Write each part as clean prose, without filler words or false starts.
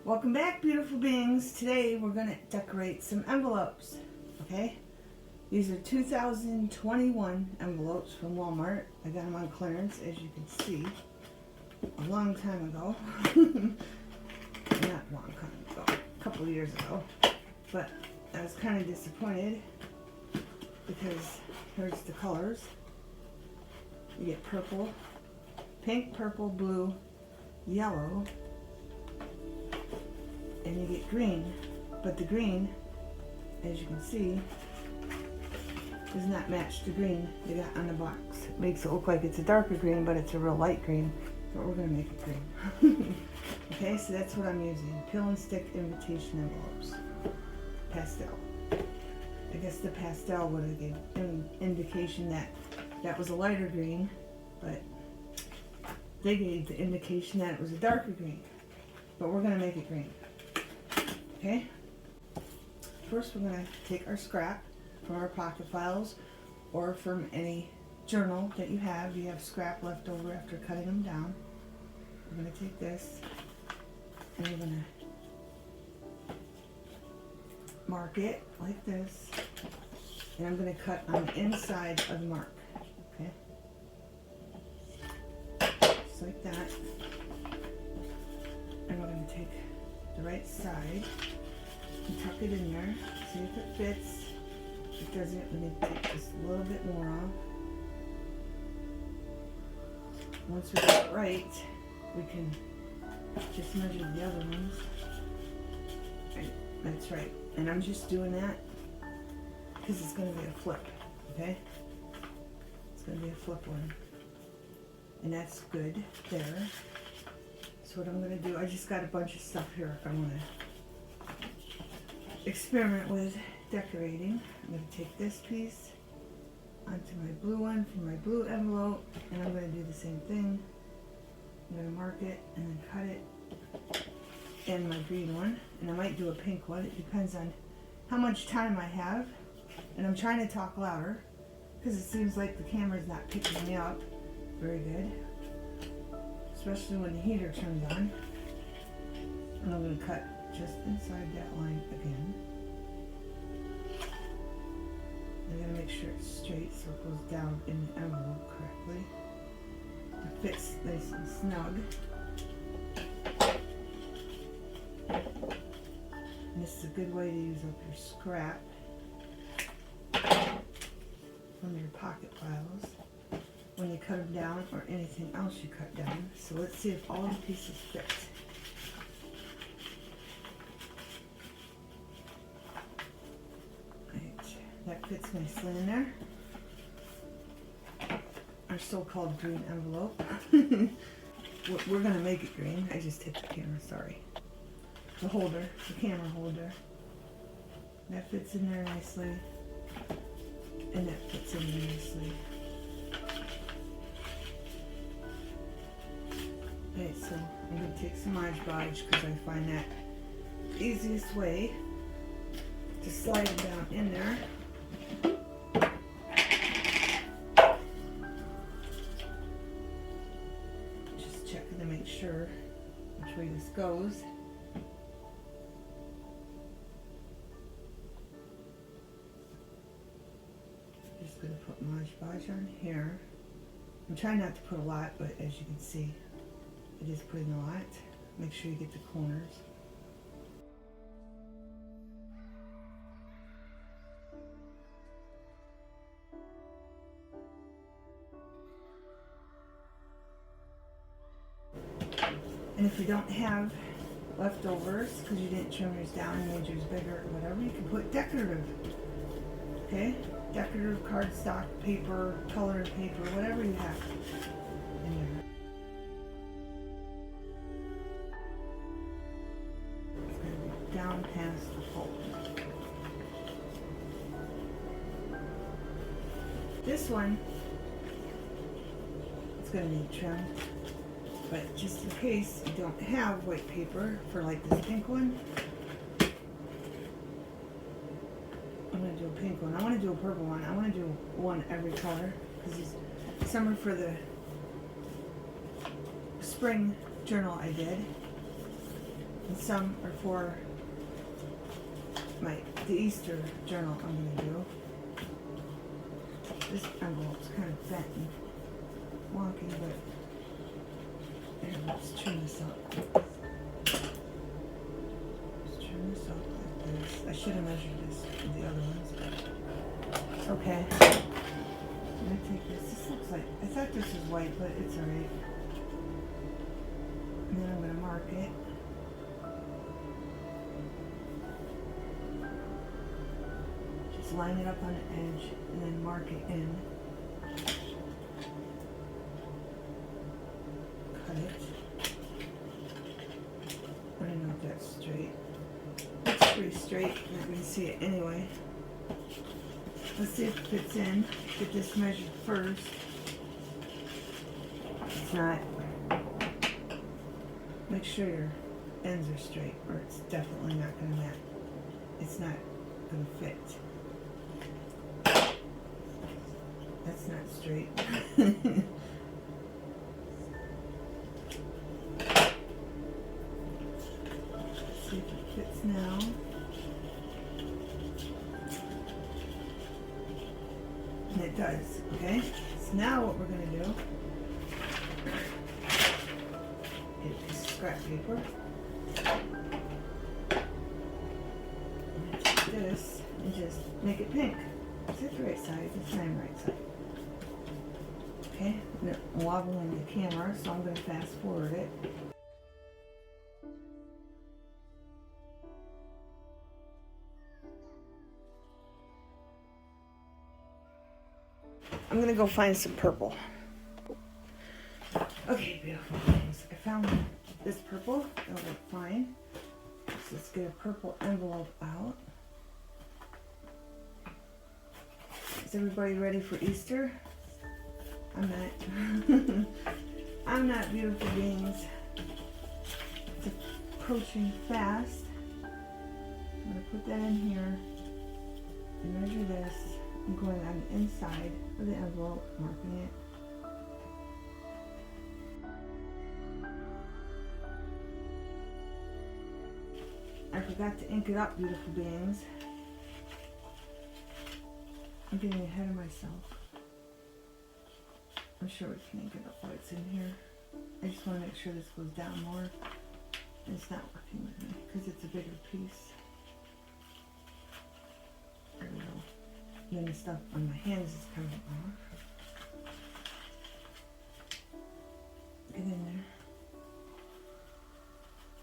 Welcome back, beautiful beings. Today we're going to decorate some envelopes, okay? These are 2021 envelopes from Walmart. I got them on clearance, as you can see, a long time ago. Not a long time ago, a couple of years ago. But I was kind of disappointed because here's the colors. You get purple, pink, purple, blue, yellow, and you get green, but the green, as you can see, does not match the green they got on the box. It makes it look like it's a darker green, but it's a real light green, but we're going to make it green. Okay, so that's what I'm using. Peel and stick invitation envelopes. Pastel. I guess the pastel would have given an indication that that was a lighter green, but they gave the indication that it was a darker green. But we're going to make it green. Okay, first we're going to take our scrap from our pocket files or from any journal that you have. You have scrap left over after cutting them down. We're going to take this and we're going to mark it like this, and I'm going to cut on the inside of the mark. Okay, just like that. And we're going to take the right side and tuck it in there, see if it fits. If it doesn't, we need to take just a little bit more off. Once we get it right, we can just measure the other ones. Right, that's right. And I'm just doing that because it's going to be a flip, okay? It's going to be a flip one. And that's good there. So what I'm going to do, I just got a bunch of stuff here if I want to experiment with decorating. I'm going to take this piece onto my blue one from my blue envelope, and I'm going to do the same thing. I'm going to mark it and then cut it in my green one, and I might do a pink one. It depends on how much time I have, and I'm trying to talk louder because it seems like the camera's not picking me up very good, especially when the heater turns on. And I'm going to cut just inside that line again. I'm going to make sure it's straight so it goes down in the envelope correctly. It fits nice and snug. And this is a good way to use up your scrap from your pocket files when you cut them down, or anything else you cut down. So let's see if all the pieces fit. Right, that fits nicely in there. Our so-called green envelope. We're gonna make it green. I just hit the camera, sorry. The holder, the camera holder. That fits in there nicely. And that fits in there nicely. Okay, so I'm going to take some Mod Podge because I find that the easiest way to slide it down in there. Just checking to make sure which way this goes. Just going to put Mod Podge on here. I'm trying not to put a lot, but as you can see, it is putting a lot. Make sure you get the corners. And if you don't have leftovers because you didn't trim yours down and made yours bigger or whatever, you can put decorative. Okay? Decorative cardstock, paper, colored paper, whatever you have in there. Down past the hole. This one, it's going to need trimmed, but just in case you don't have white paper for like this pink one, I'm going to do a pink one. I want to do a purple one. I want to do one every color because some are for the spring journal I did. And some are for the Easter journal I'm going to do. This envelope's kind of bent and wonky, but here, let's trim this up. Let's trim this up like this. I should have measured this with the other ones, but it's okay. I'm going to take this. This looks like, I thought this was white, but it's alright. And then I'm going to mark it. Just line it up on the edge and then mark it in. Cut it. I don't know if that's straight. It's pretty straight. I'm not going to see it anyway. Let's see if it fits in. Get this measured first. It's not. Make sure your ends are straight or it's definitely not going to match. It's not going to fit. That's not straight. See if it fits now. And it does, okay? So now what we're going to do, get a piece of scrap paper. And take this and just make it pink. Is it the right side? It's not the right side. Okay, I'm wobbling the camera, so I'm going to fast forward it. I'm going to go find some purple. Okay, beautiful things. I found this purple. It'll look fine. So let's get a purple envelope out. Is everybody ready for Easter? I'm not. I'm not, beautiful beings. It's approaching fast. I'm going to put that in here. Measure this. I'm going on the inside of the envelope, marking it. I forgot to ink it up, beautiful beings. I'm getting ahead of myself. I'm sure we can ink it up while it's in here. I just want to make sure this goes down more. It's not working with me because it's a bigger piece. There we go. Then the stuff on my hands is coming off. Get in there.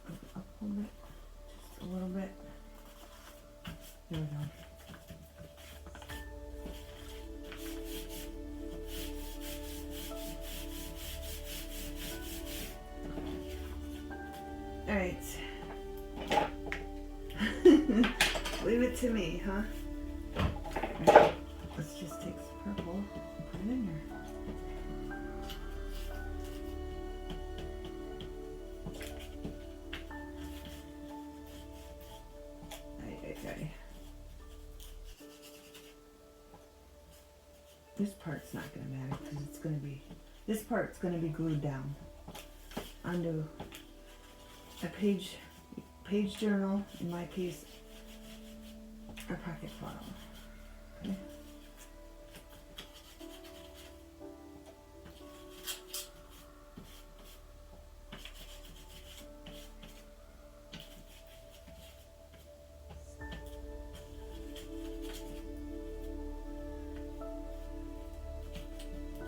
Go up a little bit. Just a little bit. There we go. Alright. Leave it to me, huh? Right. Let's just take some purple and put it in there. Aye. This part's not going to matter because it's going to be, this part's going to be glued down onto a page journal, in my case, a pocket file. Okay.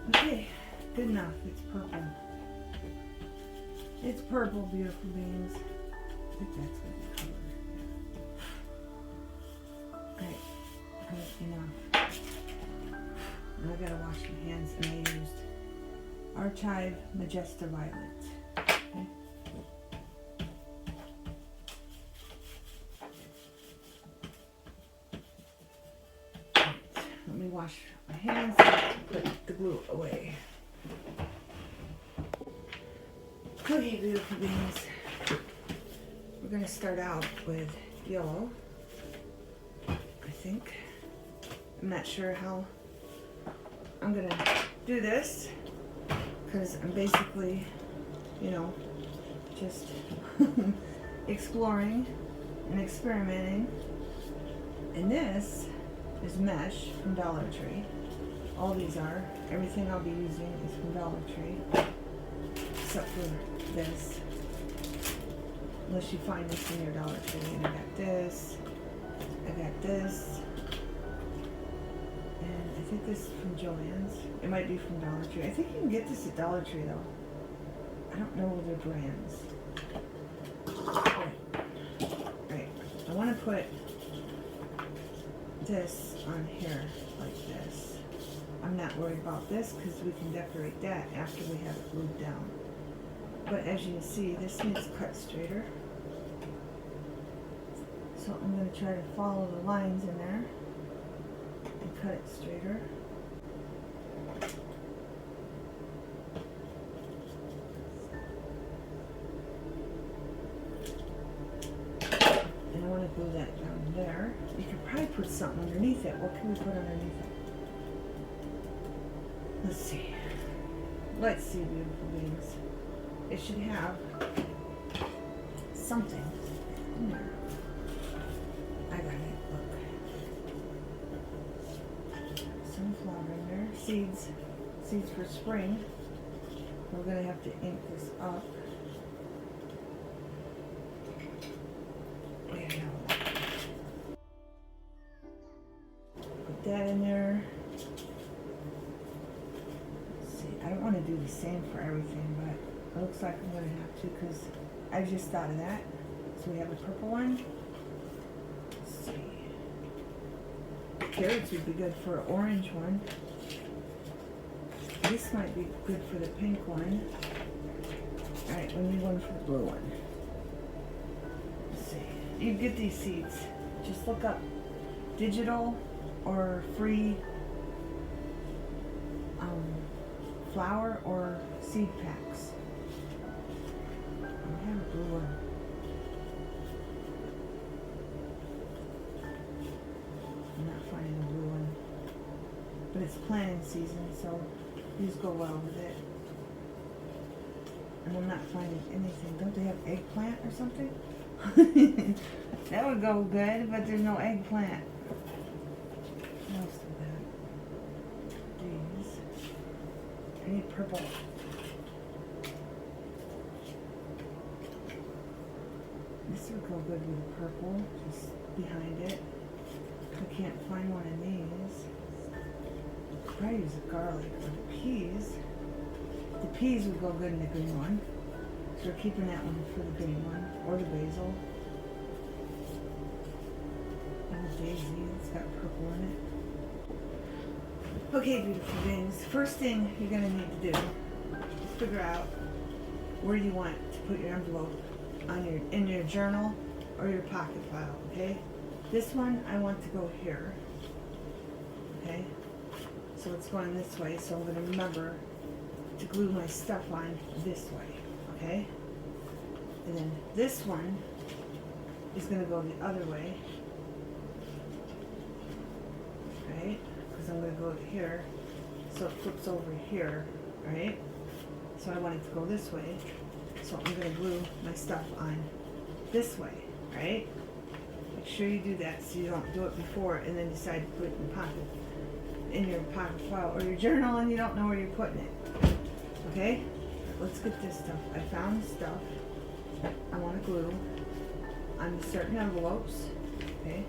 Okay, good enough. It's purple. It's purple, beautiful beings. I think that's going to be colored. Alright, good enough. Now I gotta wash my hands, and I used Archive Magenta Violet. Okay. Let me wash my hands and put the glue away. Okay, beautiful beings. We're going to start out with yellow, I think. I'm not sure how I'm going to do this because I'm basically, you know, just exploring and experimenting. And this is mesh from Dollar Tree. All these are. Everything I'll be using is from Dollar Tree. Except for this. Unless you find this in your Dollar Tree. And I got this. I got this. And I think this is from Joann's. It might be from Dollar Tree. I think you can get this at Dollar Tree though. I don't know their brands. Right. I want to put this on here like this. I'm not worried about this because we can decorate that after we have it glued down. But as you can see, this needs cut straighter. So I'm going to try to follow the lines in there and cut it straighter. And I want to glue that down there. You could probably put something underneath it. What can we put underneath it? Let's see. Let's see, beautiful beings. It should have something in there. I got it. Look. Sunflower in there. Seeds. Seeds for spring. We're going to have to ink this up. There you go. Put that in there. I don't want to do the same for everything, but it looks like I'm going to have to because I just thought of that. So we have the purple one. Let's see. Carrots would be good for an orange one. This might be good for the pink one. Alright, we need one for the blue one. Let's see. You get these seeds. Just look up digital or free flower or seed packs. I have a blue one. I'm not finding a blue one. But it's planting season, so these go well with it. And I'm not finding anything. Don't they have eggplant or something? That would go good, but there's no eggplant. What else do that? These. I need purple. This would go good with the purple, just behind it. I can't find one of these. I'll probably use the garlic or the peas. The peas would go good in the green one. So we're keeping that one for the green one, or the basil. And the daisy, it's got purple in it. Okay, beautiful beings. First thing you're going to need to do is figure out where you want to put your envelope on in your journal or your pocket file, okay? This one I want to go here, okay? So it's going this way, so I'm going to remember to glue my stuff on this way, okay? And then this one is going to go the other way, right? Because I'm going to go here, so it flips over here, right? So I want it to go this way, so I'm going to glue my stuff on this way, right? Make sure you do that so you don't do it before and then decide to put it in your pocket file or your journal and you don't know where you're putting it. Okay? Let's get this stuff. I found stuff I want to glue on certain envelopes. Okay?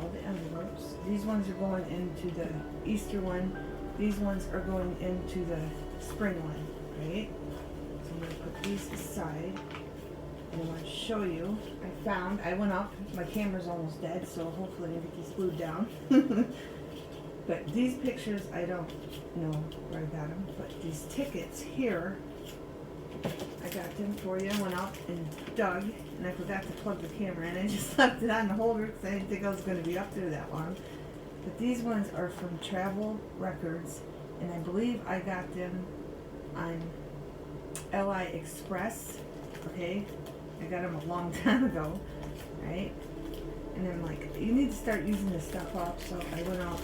All the envelopes. These ones are going into the Easter one. These ones are going into the spring one. Right? So I'm going to put these aside. And I want to show you. I went up. My camera's almost dead, so hopefully I can get these glued down. But these pictures, I don't know where I got them. But these tickets here, I got them for you. I went out and dug, and I forgot to plug the camera in. I just left it on the holder because I didn't think I was going to be up there that long. But these ones are from Travel Records, and I believe I got them on LI Express. Okay, I got them a long time ago, right? And I'm like, you need to start using this stuff up, so I went out.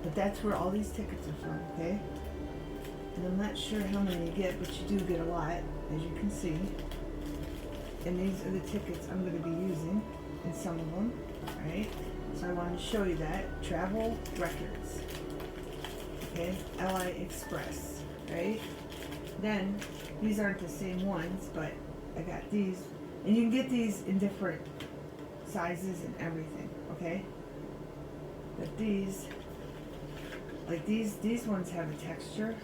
But that's where all these tickets are from, okay? And I'm not sure how many you get, but you do get a lot, as you can see. And these are the tickets I'm going to be using in some of them, right? So I wanted to show you that. Travel Records, okay, LI Express, right? Then, these aren't the same ones, but I got these. And you can get these in different sizes and everything, okay? But these, like these ones have a texture.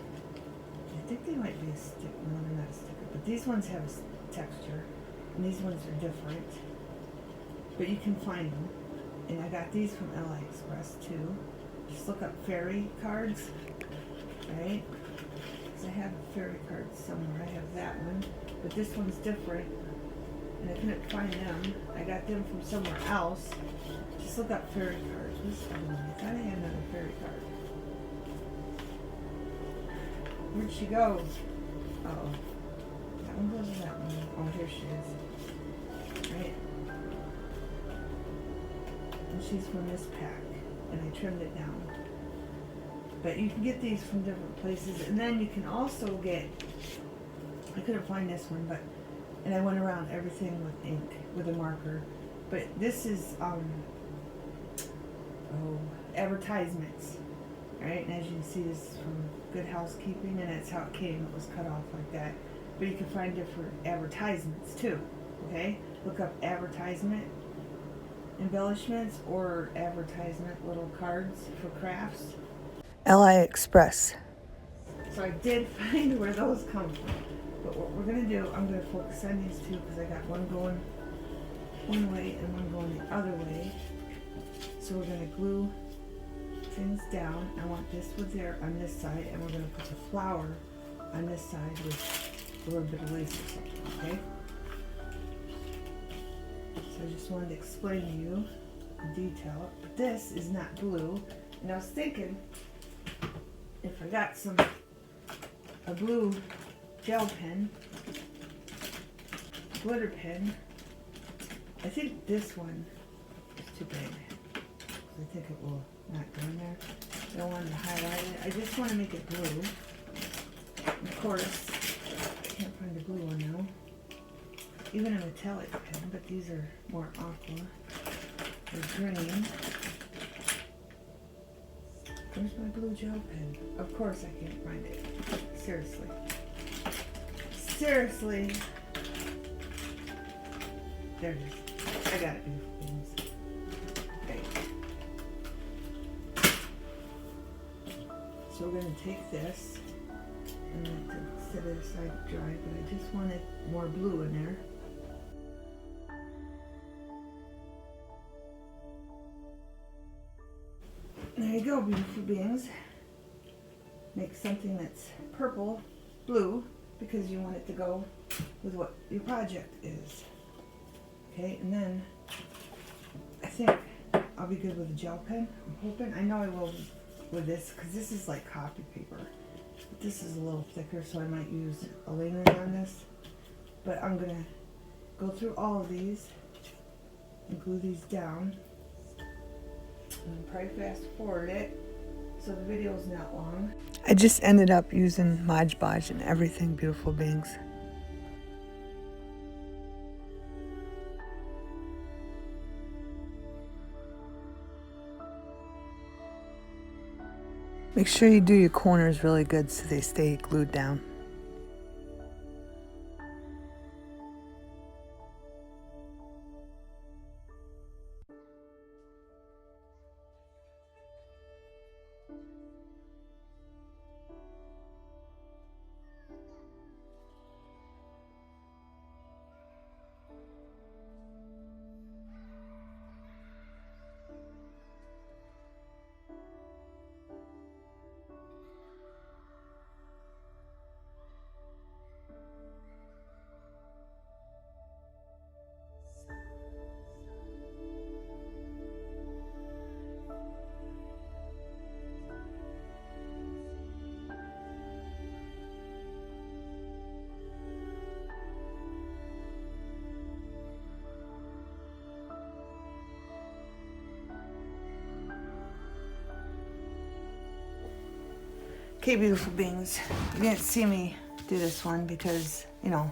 I think they might be a sticker. No, they're not a sticker. But these ones have a texture. And these ones are different. But you can find them. And I got these from LI Express too. Just look up fairy cards, right? Because I have a fairy card somewhere. I have that one. But this one's different. And I couldn't find them. I got them from somewhere else. Just look up fairy cards. What's the other one? I thought I had another fairy card. Where'd she go? Uh-oh. That one goes to that one. Oh, here she is. Right? And she's from this pack. And I trimmed it down. But you can get these from different places. And then you can also get, I couldn't find this one, but, and I went around everything with ink, with a marker. But this is, advertisements. Right? And as you can see, this is from Good Housekeeping, and that's how it came. It was cut off like that. But you can find different advertisements too. Okay? Look up advertisement embellishments or advertisement little cards for crafts. LI Express. So I did find where those come from. But what we're going to do, I'm going to focus on these two because I got one going one way and one going the other way. So we're going to glue things down. I want this with there on this side, and we're going to put the flower on this side with a little bit of lace or something, okay? So I just wanted to explain to you the detail. But this is not blue, and I was thinking if I got a blue gel pen, glitter pen, I think this one is too big. I think it will not go in there. I don't want to highlight it. I just want to make it blue. And of course, I can't find a blue one now. Even a metallic pen, but these are more aqua. They're green. Where's my blue gel pen? Of course I can't find it. Seriously. Seriously. There it is. I got it, beautiful things. Okay. So we're going to take this and let it set it aside to dry, but I just wanted more blue in there. There you go, beautiful beings. Make something that's purple, blue, because you want it to go with what your project is. Okay, and then I think I'll be good with a gel pen. I'm hoping. I know I will with this, because this is like copy paper. But this is a little thicker, so I might use a liner on this. But I'm going to go through all of these and glue these down. And probably fast forward it so the video is not long. I just ended up using Mod Podge and everything, beautiful beings. Make sure you do your corners really good so they stay glued down. Okay, beautiful beings, you didn't see me do this one because, you know,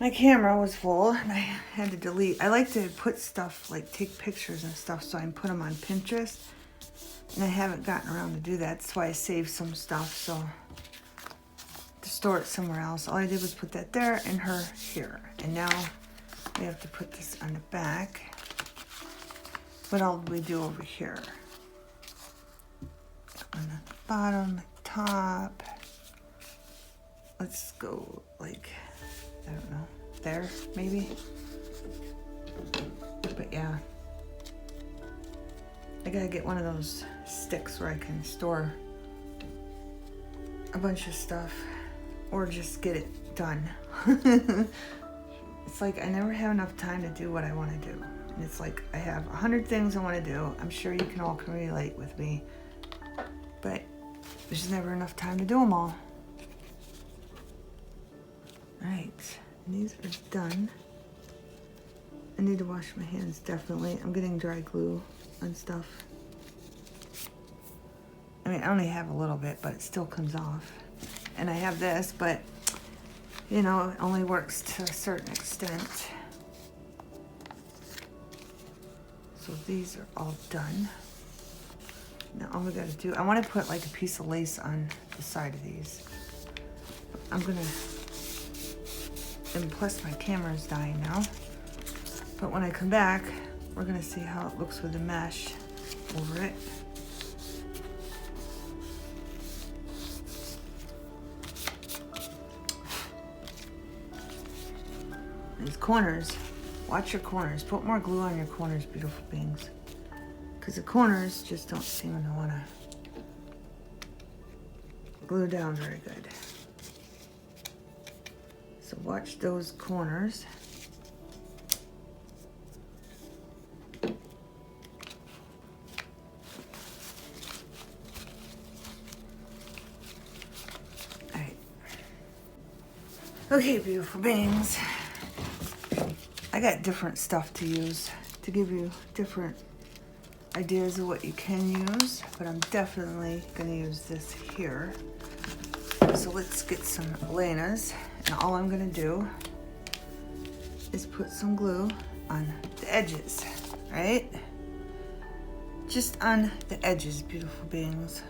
my camera was full and I had to delete. I like to put stuff, like take pictures and stuff so I can put them on Pinterest. And I haven't gotten around to do that. That's why I saved some stuff, so to store it somewhere else. All I did was put that there and her here. And now we have to put this on the back. What all do we do over here? On the bottom, the top. Let's go like, I don't know, there maybe? But yeah. I gotta get one of those sticks where I can store a bunch of stuff or just get it done. It's like I never have enough time to do what I want to do. And it's like I have 100 things I want to do. I'm sure you can all relate with me. But there's never enough time to do them all. Alright, these are done. I need to wash my hands, definitely. I'm getting dry glue on stuff. I mean, I only have a little bit, but it still comes off. And I have this, but, you know, it only works to a certain extent. So these are all done. Now all we gotta do, I wanna put like a piece of lace on the side of these. I'm gonna, and plus my camera is dying now. But when I come back, we're gonna see how it looks with the mesh over it. These corners, watch your corners. Put more glue on your corners, beautiful beings. Because the corners just don't seem to want to glue down very good. So watch those corners. Alright. Okay, beautiful beings. I got different stuff to use to give you different ideas of what you can use, but I'm definitely gonna use this here. So let's get some Elena's, and all I'm gonna do is put some glue on the edges, right? Just on the edges, beautiful beings.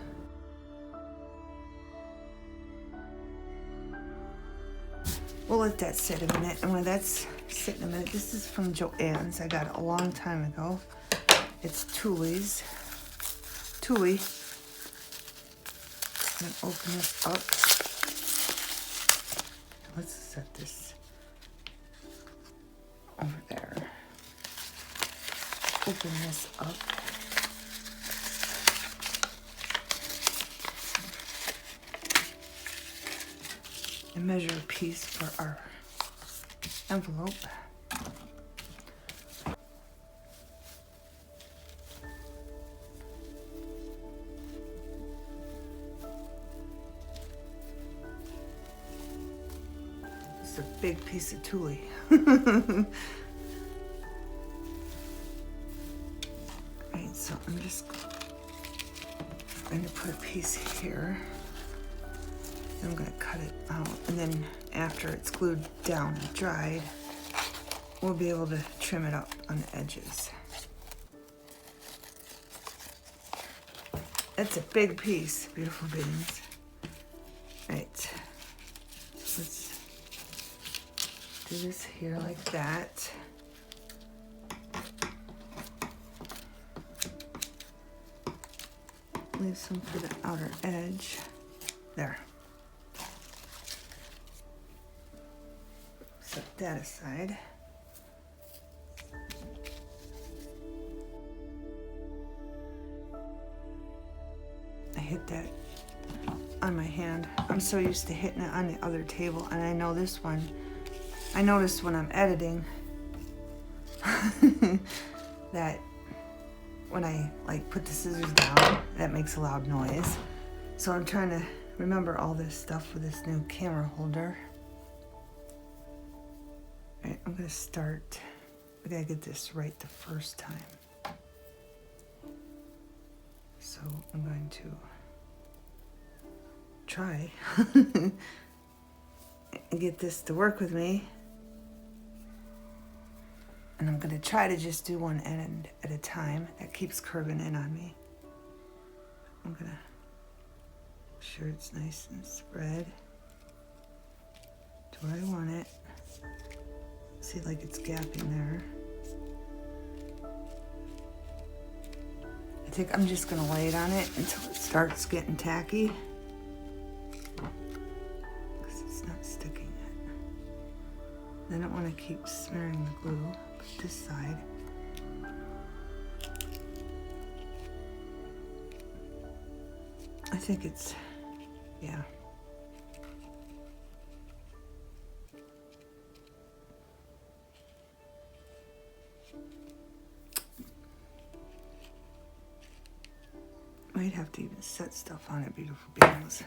We'll let that sit a minute, and when that's sitting a minute, this is from Joann's. I got it a long time ago. It's Thule's. Thule. I'm gonna open this up. Let's set this over there. Open this up. And measure a piece for our envelope. It's a big piece of Thule. Right, so I'm just going to put a piece here. I'm gonna cut it out, and then after it's glued down and dried, we'll be able to trim it up on the edges. That's a big piece, beautiful beings. Right, let's do this here like that. Leave some for the outer edge. There. Set that aside. I hit that on my hand. I'm so used to hitting it on the other table, and I know this one. I noticed when I'm editing that when I like put the scissors down, that makes a loud noise. So I'm trying to remember all this stuff with this new camera holder. Alright, I'm gonna start. I gotta get this right the first time. So I'm going to try and get this to work with me. And I'm gonna try to just do one end at a time. That keeps curving in on me. I'm gonna make sure it's nice and spread to where I want it. See, like it's gapping there. I think I'm just gonna lay it on it until it starts getting tacky. Because it's not sticking yet. I don't want to keep smearing the glue. Put this side. I think it's, yeah. Might have to even set stuff on it, beautiful beings.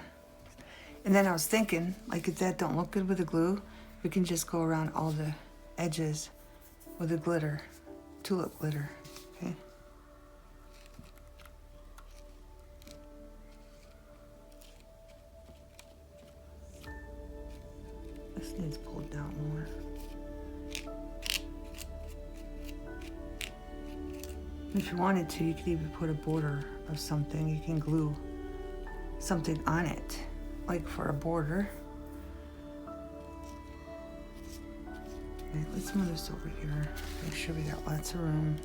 And then I was thinking, like if that don't look good with the glue, we can just go around all the edges with the glitter, tulip glitter, okay? This needs pulled down more. If you wanted to, you could even put a border of something. You can glue something on it, like for a border. Okay, let's move this over here. Make sure we got lots of room.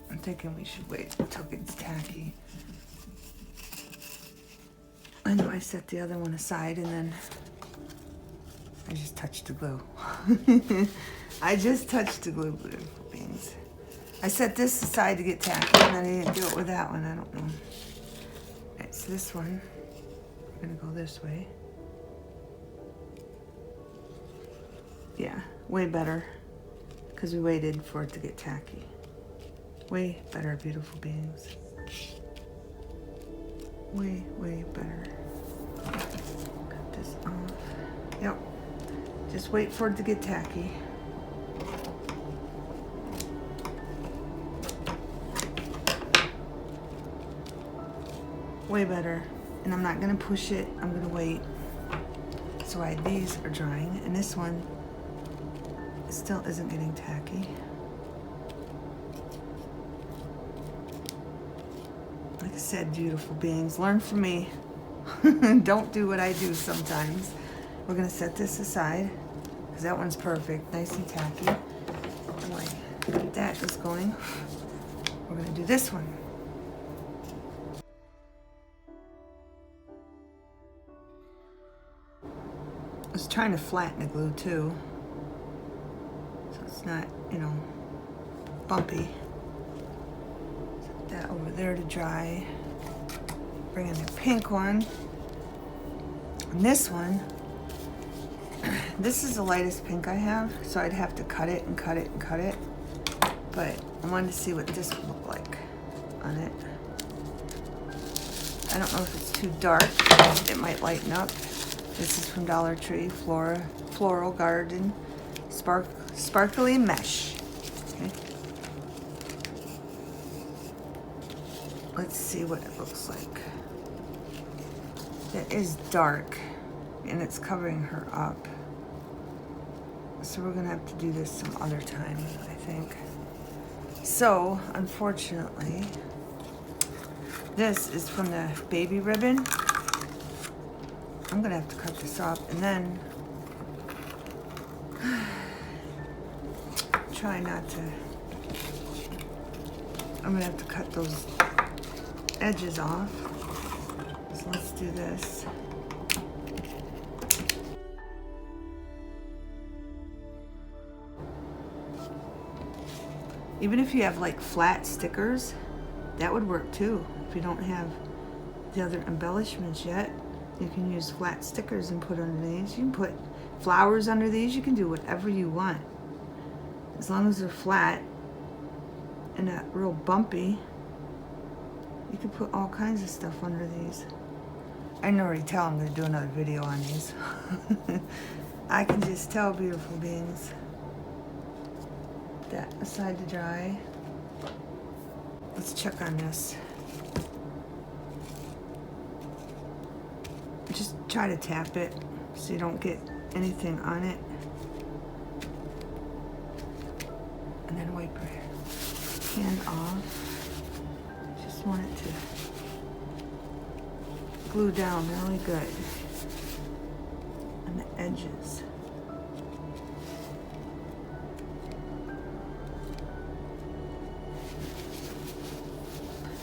I'm thinking we should wait until it gets tacky. I know I set the other one aside and then I just touched the glue. I just touched the glue, beautiful beings. I set this aside to get tacky and then I didn't do it with that one. I don't know. Alright, so this one, we're gonna go this way. Yeah, way better because we waited for it to get tacky. Way better, beautiful beings. Way, way better. Cut this off. Yep. Just wait for it to get tacky. Way better. And I'm not gonna push it, I'm gonna wait. So these are drying, and this one still isn't getting tacky. Like I said, beautiful beings, learn from me. Don't do what I do sometimes. We're gonna set this aside, because that one's perfect, nice and tacky. And like that is going. We're gonna do this one. I was trying to flatten the glue too, so it's not, you know, bumpy. Set that over there to dry. Bring in the pink one. And this one, this is the lightest pink I have, so I'd have to cut it and cut it and cut it. But I wanted to see what this would look like on it. I don't know if it's too dark. It might lighten up. This is from Dollar Tree, Floral Garden, Sparkly Mesh. Okay. Let's see what it looks like. It is dark, and it's covering her up. So we're gonna have to do this some other time, I think. So, unfortunately, this is from the baby ribbon. I'm gonna have to cut this off and then try not to. I'm gonna have to cut those edges off. So let's do this. Even if you have like flat stickers, that would work too. If you don't have the other embellishments yet, you can use flat stickers and put under these. You can put flowers under these. You can do whatever you want. As long as they're flat and not real bumpy, you can put all kinds of stuff under these. I can already tell I'm going to do another video on these. I can just tell, beautiful beings. That aside to dry. Let's check on this. Just try to tap it so you don't get anything on it. want it to glue down really good on the edges.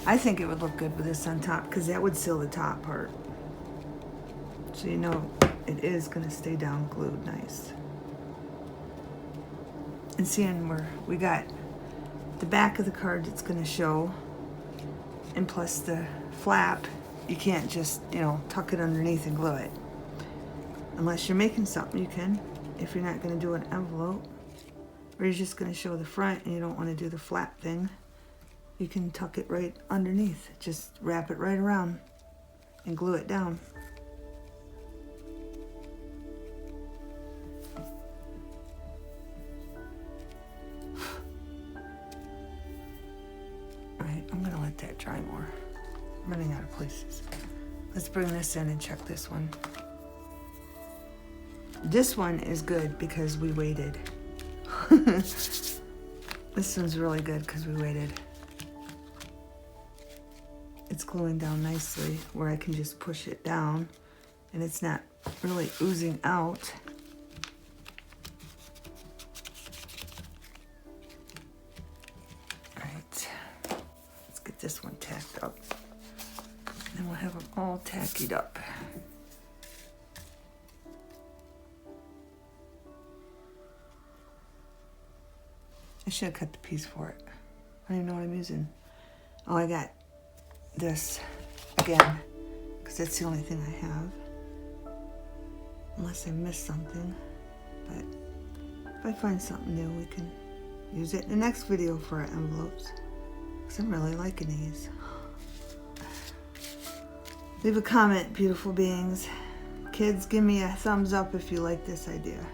I think it would look good with this on top because that would seal the top part. So you know it is going to stay down glued nice. And seeing where we got the back of the card that's going to show, and plus the flap, you can't just, you know, tuck it underneath and glue it. Unless you're making something, you can. If you're not going to do an envelope, or you're just going to show the front and you don't want to do the flap thing, you can tuck it right underneath. Just wrap it right around and glue it down. Alright, I'm gonna let that dry more. I'm running out of places. Let's bring this in and check this one. This one is good because we waited. This one's really good because we waited. It's gluing down nicely where I can just push it down and it's not really oozing out. All right, let's get this one tacked up. And then we'll have them all tacked up. I should have cut the piece for it. I don't even know what I'm using. Oh, I got this again, because that's the only thing I have. Unless I missed something. But if I find something new, we can use it in the next video for our envelopes. Because I'm really liking these. Leave a comment, beautiful beings. Kids, give me a thumbs up if you like this idea.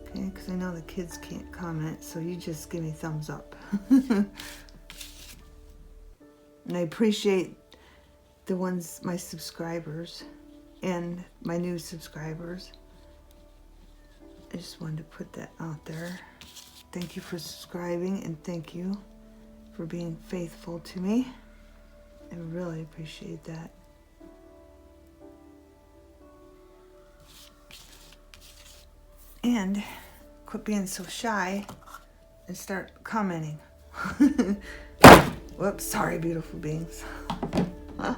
Okay, because I know the kids can't comment, so you just give me thumbs up. And I appreciate the ones, my subscribers, and my new subscribers. I just wanted to put that out there. Thank you for subscribing, and thank you for being faithful to me. I really appreciate that. And quit being so shy and start commenting. Whoops, sorry, beautiful beings. All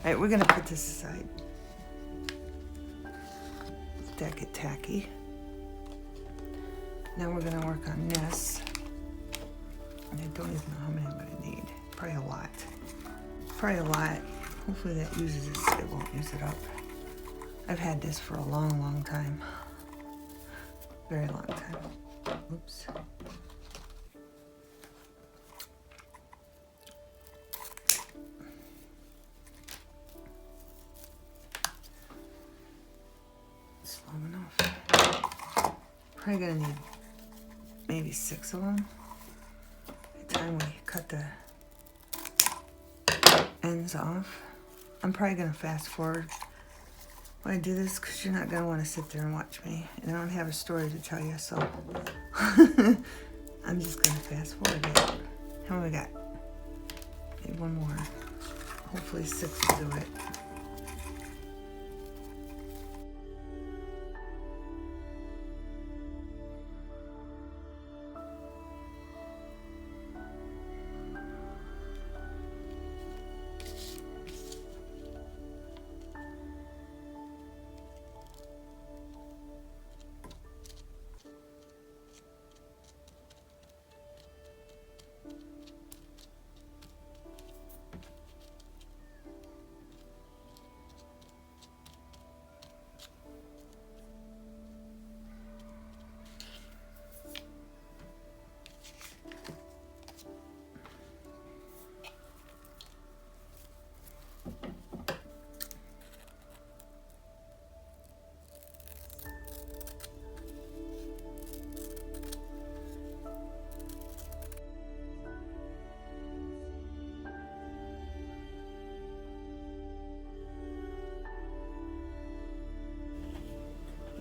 right, we're gonna put this aside. Let that get tacky. Now we're gonna work on this. And I don't even know how many I'm gonna need. Probably a lot. Probably a lot. Hopefully that uses it. It won't use it up. I've had this for a long, long time. Very long time. Oops. It's long enough. Probably gonna need maybe 6 of them. By the time we cut the ends off. I'm probably gonna fast forward when I do this because you're not gonna want to sit there and watch me, and I don't have a story to tell you, so I'm just gonna fast forward it. How many we got? Maybe one more. Hopefully 6 will do it.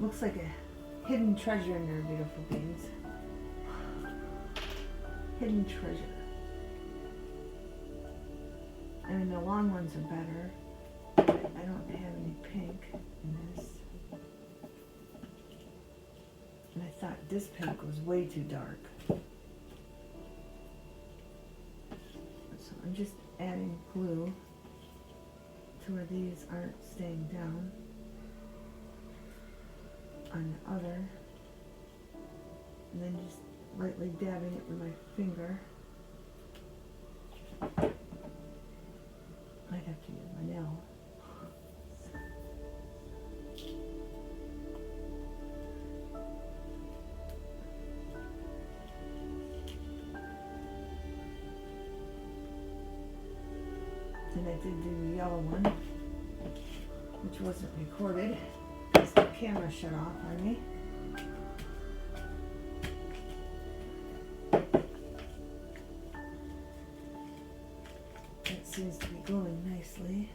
Looks like a hidden treasure in there, beautiful beings. Hidden treasure. I mean, the long ones are better. But I don't have any pink in this. And I thought this pink was way too dark. So I'm just adding glue to where these aren't staying down on the other. And then just lightly dabbing it with my finger. I'd have to use my nail. And I did do the yellow one, which wasn't recorded because the camera shut off on me. That seems to be going nicely.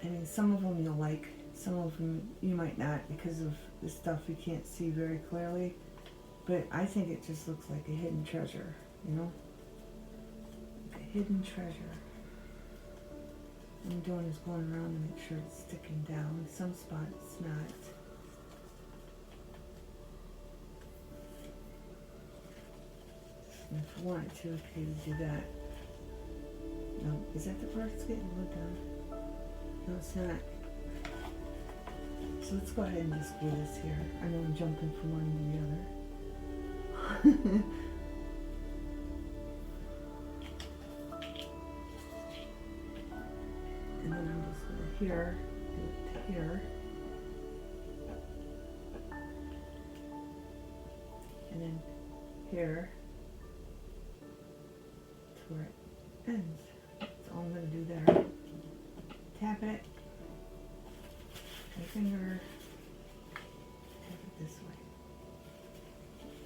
I mean, some of them you'll like, some of them you might not because of the stuff you can't see very clearly. But I think it just looks like a hidden treasure, you know? Hidden treasure. What I'm doing is going around to make sure it's sticking down. Some spots it's not. And if I wanted to, I could do that. No, is that the part that's getting glued down? No, it's not. So let's go ahead and just glue this here. I know I'm jumping from one to the other. And then I'm just going to here, do it to here. And then here to where it ends. That's all I'm going to do there. Tap it. My finger. Tap it this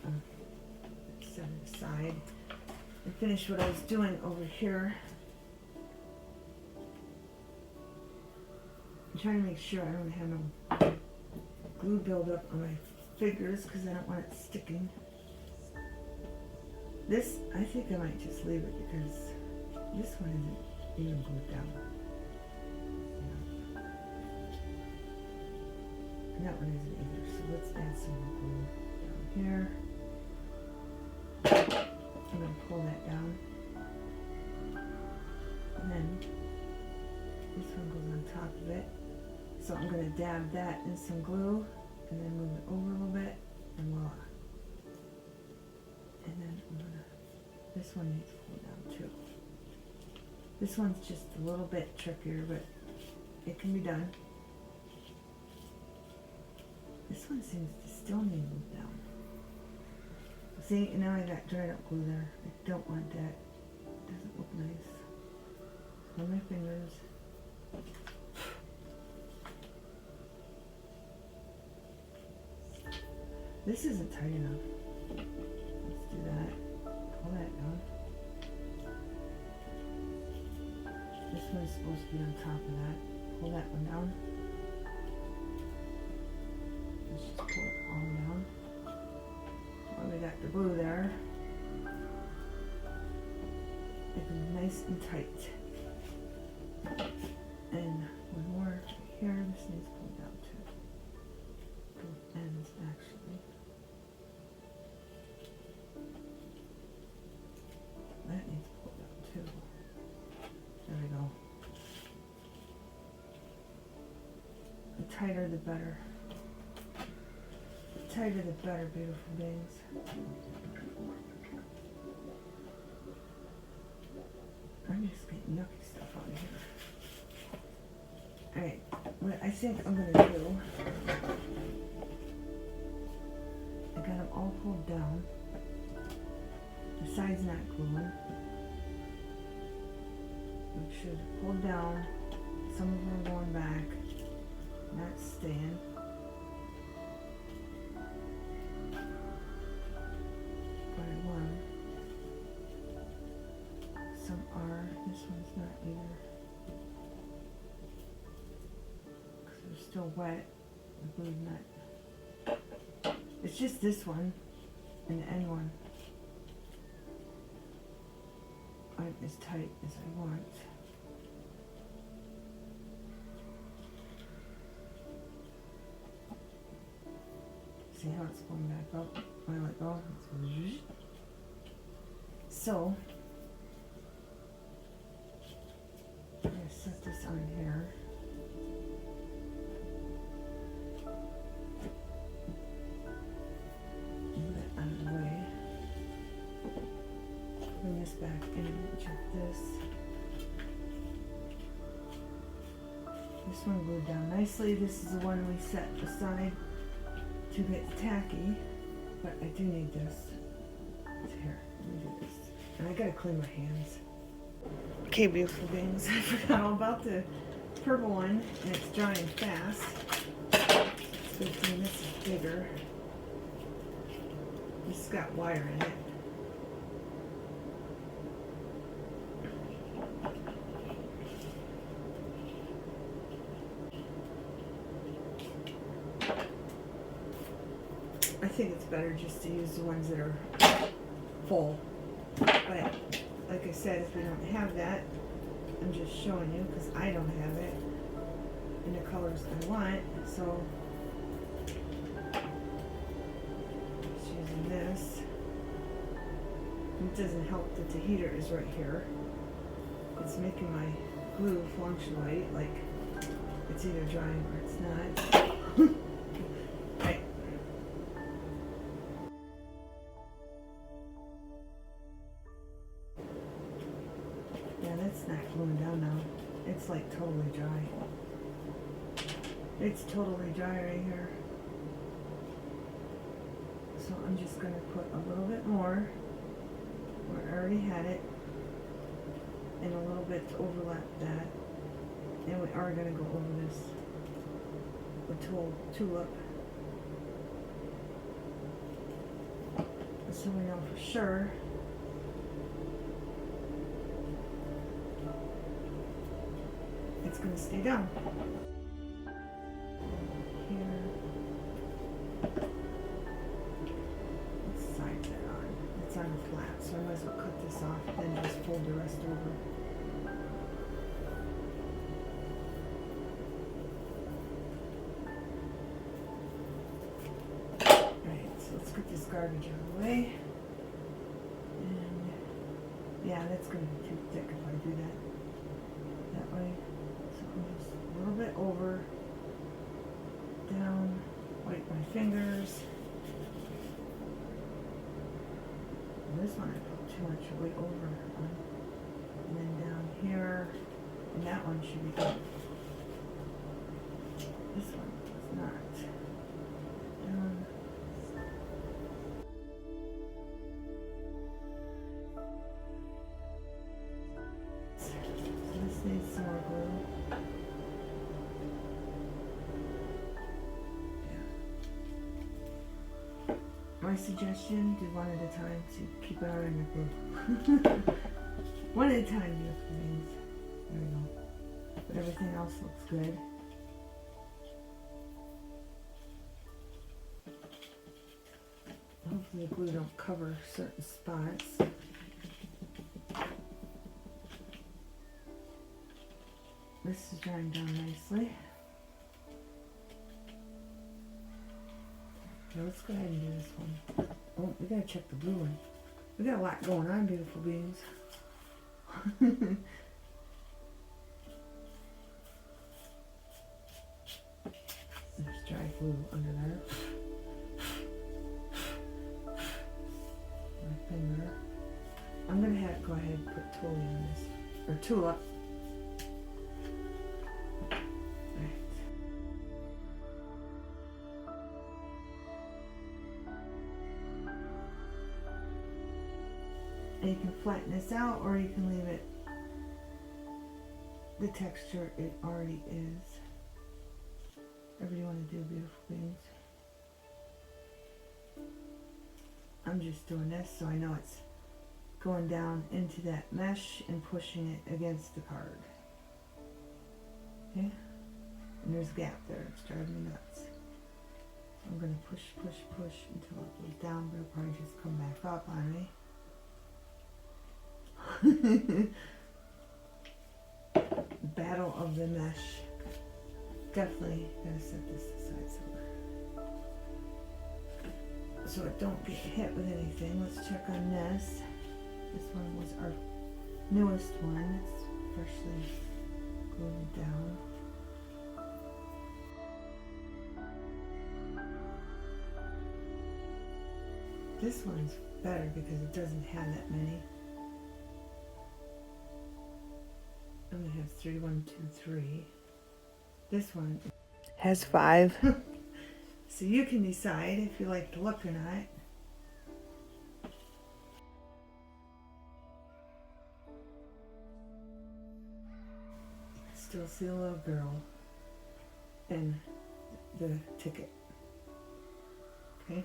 way. Set it aside. And finish what I was doing over here. I'm trying to make sure I don't have no glue buildup on my fingers because I don't want it sticking. This, I think I might just leave it because this one isn't even glued down. Yeah. And that one isn't either, so let's add some more glue down here. I'm going to pull that down. And then this one goes on top of it. So I'm going to dab that in some glue and then move it over a little bit and voila. And then I'm going to, this one needs to pull down too. This one's just a little bit trickier, but it can be done. This one seems to still need to move down. See, now I got dried up glue there. I don't want that. It doesn't look nice. On my fingers. This isn't tight enough. Let's do that. Pull that down. This one's supposed to be on top of that. Pull that one down. Let's just pull it all down. Well, we got the glue there. Make it nice and tight. And one more here. This needs pulled down too. Both ends actually. That needs pulled down too. There we go. The tighter the better. The tighter the better, beautiful beings. I'm just getting yucky stuff out of here. Alright, what I think I'm going to do, I got them all pulled down. The side's not gluing. Make sure they're pulled down. Some of them are going back, not staying. By one. Some are. This one's not either. Because they're still wet. The glue's not. It's just this one and the end one. aren't as tight as I want. See how it's going back up when I let go? So, I'm going to set this on here. Move that out of the way. Bring this back in and check this. This one glued down nicely. This is the one we set aside to get tacky, but I do need this. It's here. Let me do this. And I gotta clean my hands. Okay, beautiful beings. I forgot all about the purple one, and it's drying fast. It's good thing this is bigger. This has got wire in it. I think it's better just to use the ones that are full. But like I said, if we don't have that, I'm just showing you because I don't have it in the colors I want. So just using this. It doesn't help that the heater is right here. It's making my glue fluctuate, like it's either drying or it's not. Right. Yeah, that's not gluing down now. It's like totally dry. It's totally dry right here. So I'm just going to put a little bit more where I already had it, and a little bit to overlap that. And we are going to go over this with tulip. So we know for sure it's going to stay down. Here. Let's side that on. It's on a flat, so I might as well cut this off and just fold the rest over. Alright, so let's get this garbage out of the way. And yeah, that's going to be too thick if I do that way. So I'm just a little bit over, down, wipe my fingers. And this one I put too much weight over on. And then down here, and that one should be good. This one is not. Down. So this needs some more glue. Yeah. My suggestion, do one at a time to keep an eye on your glue. One at a time, beautiful beings. There we go. But everything else looks good. Hopefully the glue don't cover certain spots. This is drying down nicely. Now let's go ahead and do this one. Oh, we gotta check the blue one. We got a lot going on, beautiful beings. There's dry glue under there. My finger. I'm gonna go ahead and put tulip in this, or tulip. And you can flatten this out, or you can leave it the texture it already is. Whatever you want to do, beautiful beings. I'm just doing this so I know it's going down into that mesh and pushing it against the card. Okay? And there's a gap there. It's driving me nuts. So I'm going to push, push, push until it goes down, but it'll probably just come back up on me. Battle of the mesh. Definitely gotta set this aside somewhere so it don't get hit with anything. Let's check on this. This one was our newest one. It's freshly glued down. This one's better because it doesn't have that many. I'm gonna have 3, 1, 2, 3. This one has 5. So you can decide if you like the look or not. Still see a little girl and the ticket. Okay.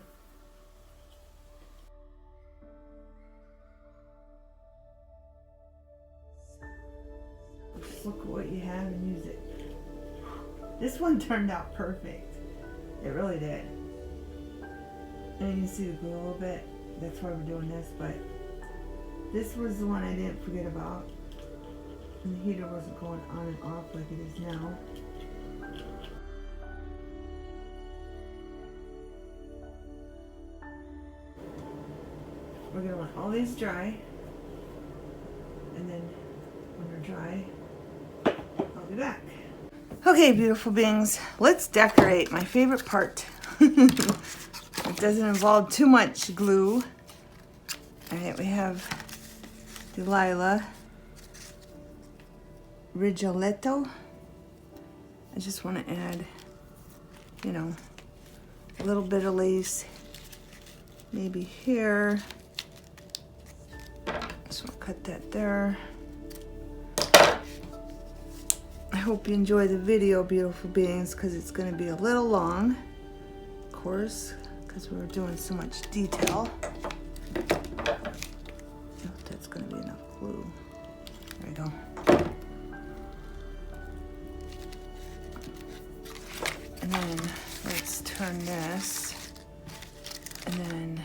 Just look at what you have and use it. This one turned out perfect. It really did. And you can see the glue a little bit. That's why we're doing this, but this was the one I didn't forget about. And the heater wasn't going on and off like it is now. We're going to want all these dry. And then when they're dry, I'll be back. Okay, beautiful beings, let's decorate. My favorite part. It doesn't involve too much glue. Alright, we have Delilah Rigoletto. I just want to add, you know, a little bit of lace, maybe here. So I'll cut that there. I hope you enjoy the video, beautiful beings, because it's going to be a little long, of course, because we were doing so much detail. I hope that's going to be enough glue. There we go. And then let's turn this, and then,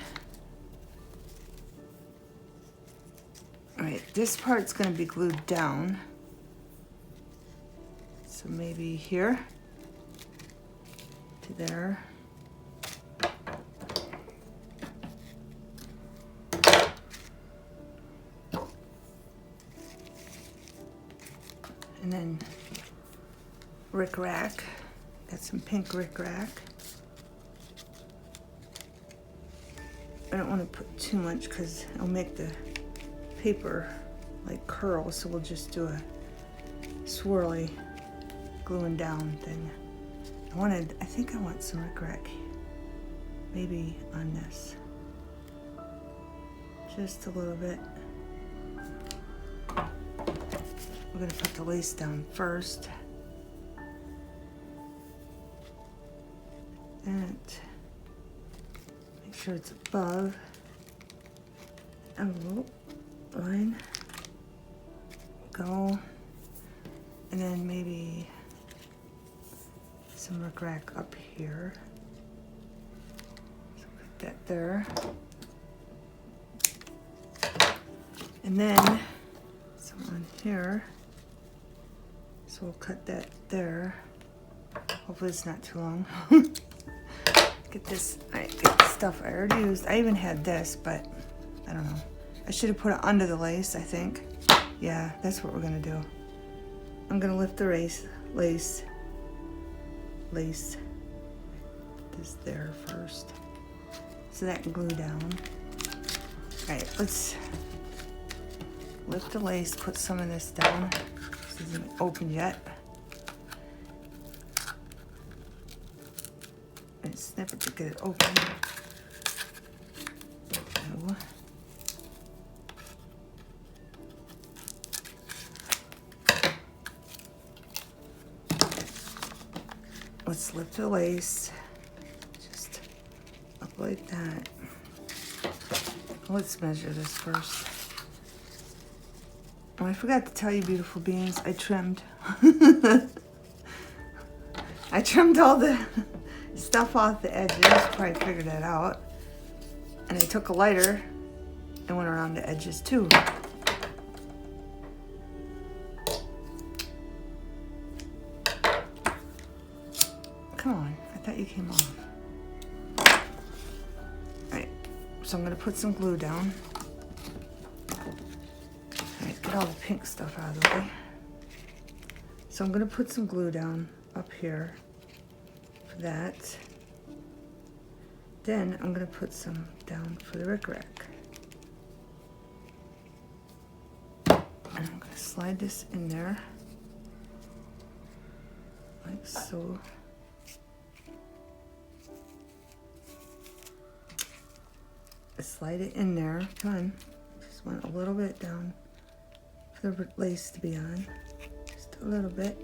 all right, this part's going to be glued down. So maybe here to there. And then rickrack. Got some pink rickrack. I don't want to put too much because it'll make the paper like curl, so we'll just do a swirly gluing down thing. I think I want some rickrack maybe on this. Just a little bit. We're gonna put the lace down first. And make sure it's above. Oh, line. Go. And then maybe some rickrack up here. So put that there. And then some on here. So we'll cut that there. Hopefully it's not too long. Get this, get the stuff I already used. I even had this, but I don't know. I should have put it under the lace, I think. Yeah, that's what we're gonna do. I'm gonna lift the lace this there first, so that can glue down. All right, let's lift the lace, put some of this down. This isn't open yet. And snip it to get it open. So. Let's lift the lace, just up like that. Let's measure this first. Oh, I forgot to tell you, beautiful beings, I trimmed. I trimmed all the stuff off the edges, you probably figured that out. And I took a lighter and went around the edges too. Come on, I thought you came off. Alright, so I'm gonna put some glue down. Alright, get all the pink stuff out of the way. So I'm gonna put some glue down up here for that. Then I'm gonna put some down for the rickrack. And I'm gonna slide this in there, like so. Slide it in there, come on. Just want a little bit down for the lace to be on, just a little bit.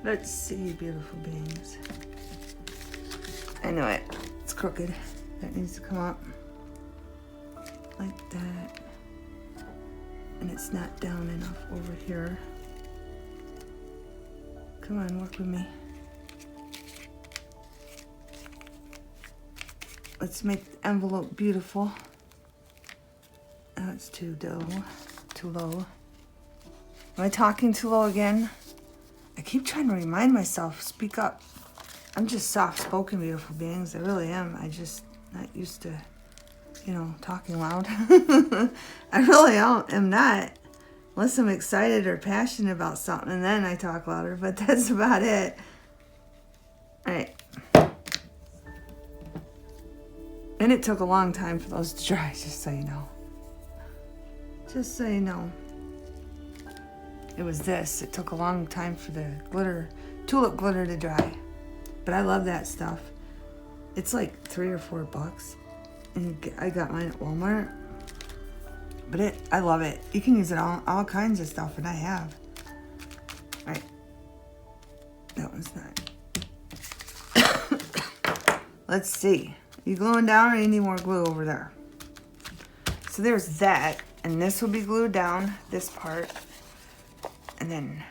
Let's see, beautiful beings. I know it. It's crooked. That needs to come up. Like that. And it's not down enough over here. Come on, work with me. Let's make the envelope beautiful. Oh, it's too low. Too low. Am I talking too low again? I keep trying to remind myself, speak up. I'm just soft-spoken, beautiful beings. I really am. I just not used to, you know, talking loud. I really am not. Unless I'm excited or passionate about something, and then I talk louder, but that's about it. All right. And it took a long time for those to dry, just so you know. Just so you know. It was this. It took a long time for the glitter, tulip glitter to dry. But I love that stuff. It's like $3 or $4. And I got mine at Walmart. But I love it. You can use it on all kinds of stuff, and I have. All right. That one's not. Let's see. You gluing down, or you need more glue over there? So there's that. And this will be glued down, this part. And then,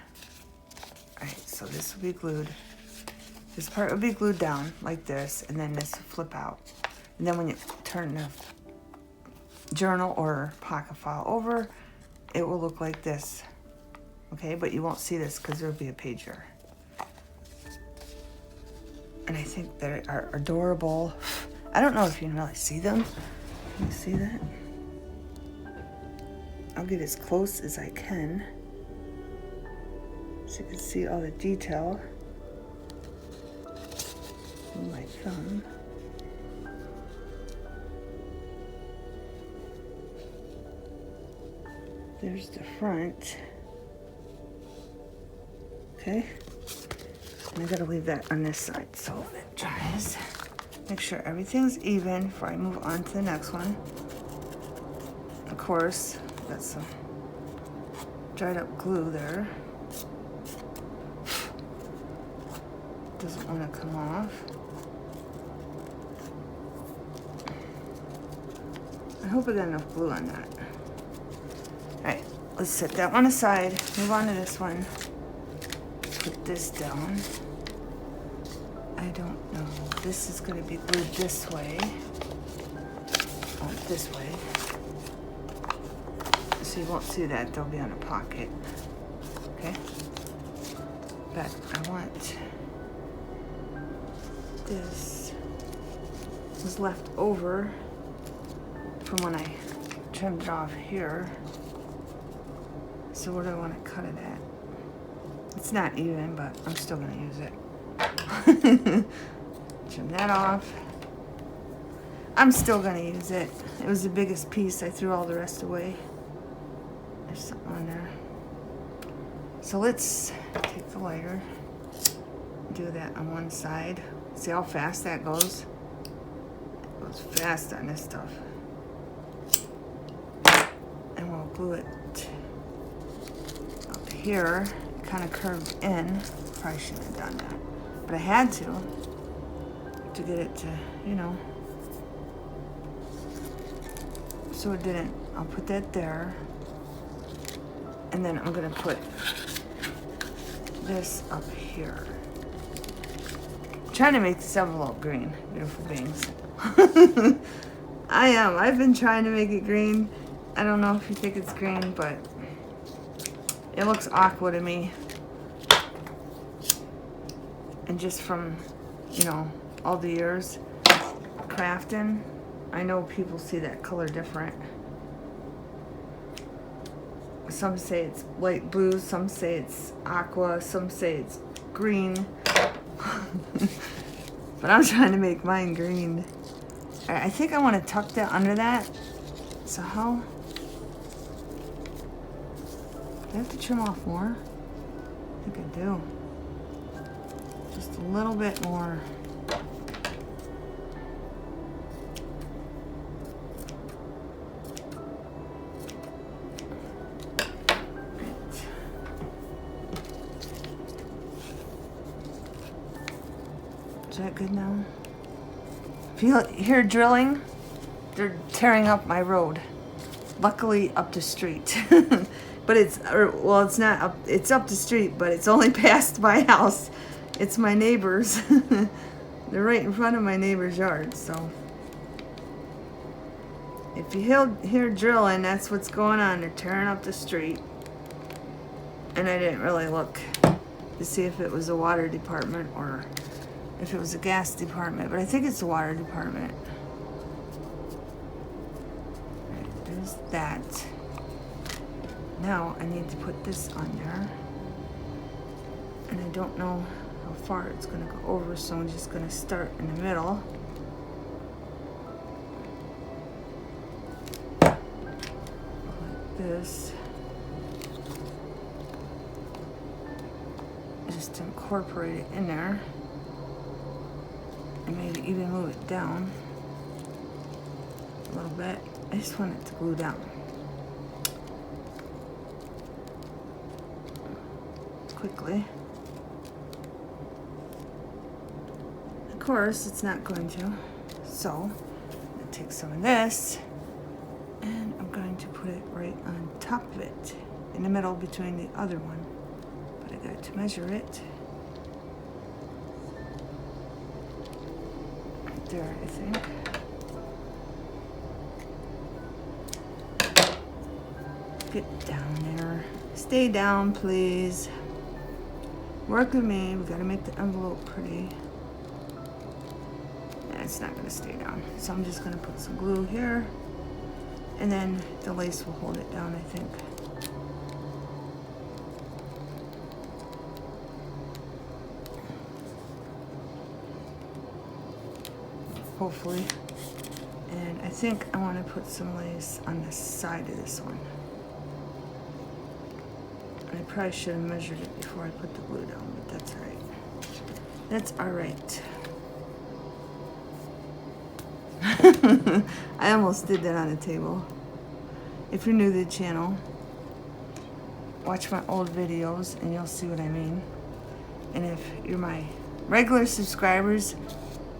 all right, so this will be glued. This part will be glued down like this, and then this will flip out. And then when you turn the journal or pocket file over, it will look like this. Okay, but you won't see this because there'll be a page here. And I think they are adorable. I don't know if you can really see them. Can you see that? I'll get as close as I can, so you can see all the detail with my thumb. There's the front. Okay. And I gotta leave that on this side so it dries. Make sure everything's even before I move on to the next one. Of course, got some dried up glue there. Doesn't want to come off. I hope I got enough glue on that. Alright, let's set that one aside. Move on to this one. Put this down. I don't know. This is going to be glued this way. Oh, this way. So you won't see that. They'll be on a pocket. Okay? But I want... this was left over from when I trimmed it off here. So where do I want to cut it at? It's not even, but I'm still going to use it. Trim that off. I'm still going to use it. It was the biggest piece. I threw all the rest away. There's something on there. So let's take the lighter, do that on one side. See how fast that goes? It goes fast on this stuff. And we'll glue it up here. It kind of curved in. Probably shouldn't have done that. But I had to get it to, you know. So it didn't. I'll put that there. And then I'm going to put this up here. Trying to make this envelope green, beautiful beings. I am. I've been trying to make it green. I don't know if you think it's green, but It looks aqua to me. And just from, you know, all the years crafting, I know people see that color different. Some say it's light blue, some say it's aqua, some say it's green. But I'm trying to make mine green. I think I want to tuck that under that. So how? Do I have to trim off more? I think I do. Just a little bit more. Is that good now? If you hear drilling, they're tearing up my road. Luckily up the street. But it's not up, it's up the street, but it's only past my house. It's my neighbors. They're right in front of my neighbor's yard, so. If you hear drilling, that's what's going on. They're tearing up the street. And I didn't really look to see if it was the water department or if it was a gas department, but I think it's the water department. Right, there's that. Now I need to put this on there. And I don't know how far it's gonna go over, so I'm just gonna start in the middle. Like this. Just to incorporate it in there. And maybe even move it down a little bit. I just want it to glue down. Quickly. Of course, it's not going to. So, I'm going to take some of this and I'm going to put it right on top of it, in the middle between the other one. But I got to measure it. There, I think. Get down there. Stay down, please. Work with me. We gotta make the envelope pretty. Yeah, it's not gonna stay down. So I'm just gonna put some glue here. And then the lace will hold it down, I think. Hopefully. And I think I want to put some lace on the side of this one. And I probably should have measured it before I put the glue down, but that's all right. That's all right. I almost did that on the table. If you're new to the channel, watch my old videos and you'll see what I mean. And if you're my regular subscribers,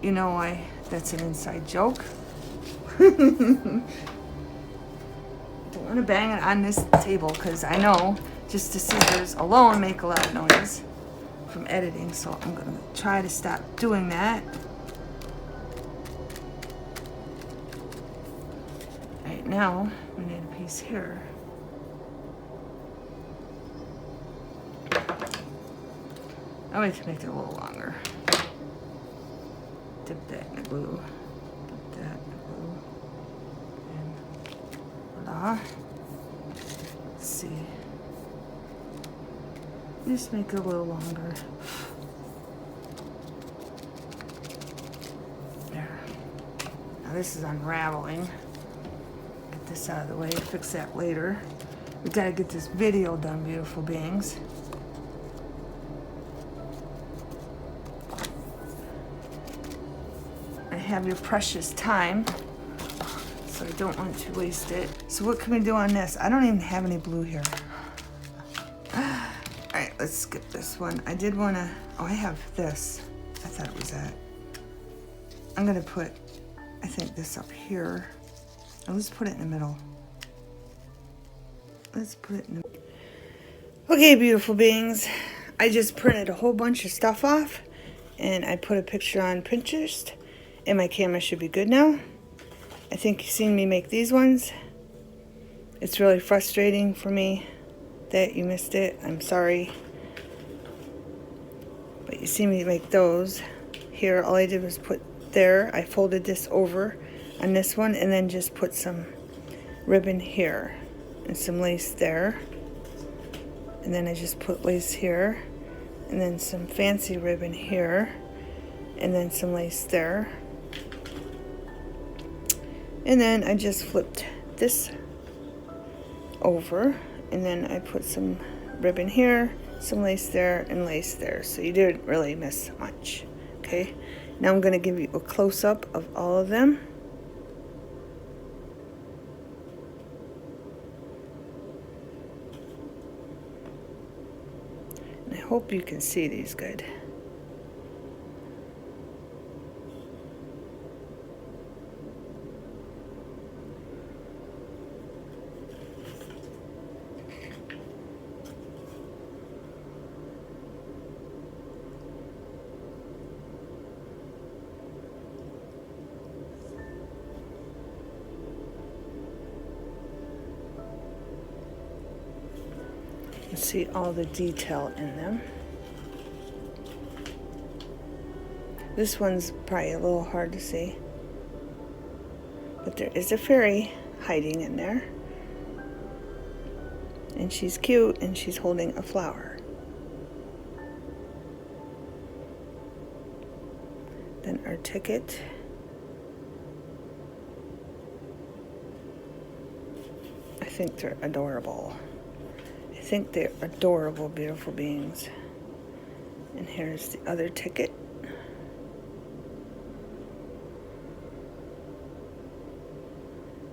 you know why that's an inside joke. Don't want to bang it on this table because I know just the scissors alone make a lot of noise from editing, so I'm going to try to stop doing that. Right now, we need a piece here. Now we can make it a little longer. Dip that in the glue. Dip that in the glue. And voila. Let's see. Just make it a little longer. There. Now this is unraveling. Get this out of the way. Fix that later. We gotta get this video done, beautiful beings. Have your precious time, so I don't want to waste it. So what can we do on this? I don't even have any blue here. Alright, let's skip this one. I did want to, oh, I have this. I thought it was that. I'm going to put, I think, this up here. Oh, let's put it in the middle. Let's put it in the middle. Okay, beautiful beings. I just printed a whole bunch of stuff off, and I put a picture on Pinterest. And my camera should be good now. I think you've seen me make these ones. It's really frustrating for me that you missed it. I'm sorry. But you see me make those. Here, all I did was put there. I folded this over on this one and then just put some ribbon here and some lace there. And then I just put lace here and then some fancy ribbon here and then some lace there. And then I just flipped this over and then I put some ribbon here, some lace there, and lace there. So you didn't really miss much. Okay, now I'm going to give you a close-up of all of them. And I hope you can see these good. You see all the detail in them. This one's probably a little hard to see, but there is a fairy hiding in there, and she's cute and she's holding a flower. Then our ticket. I think they're adorable. I think they're adorable, beautiful beings. And here's the other ticket.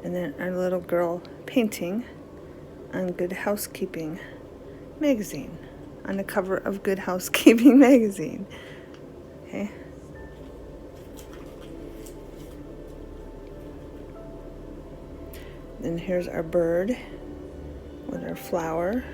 And then our little girl painting on Good Housekeeping magazine, on the cover of Good Housekeeping magazine. Okay. Then here's our bird with our flower.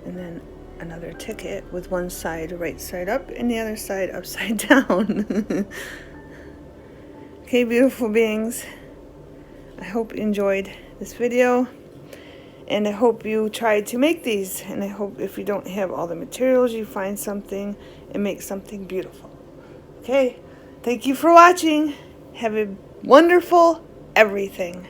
And then another ticket with one side right side up and the other side upside down. Okay, beautiful beings. I hope you enjoyed this video. And I hope you try to make these. And I hope if you don't have all the materials, you find something and make something beautiful. Okay, thank you for watching. Have a wonderful everything.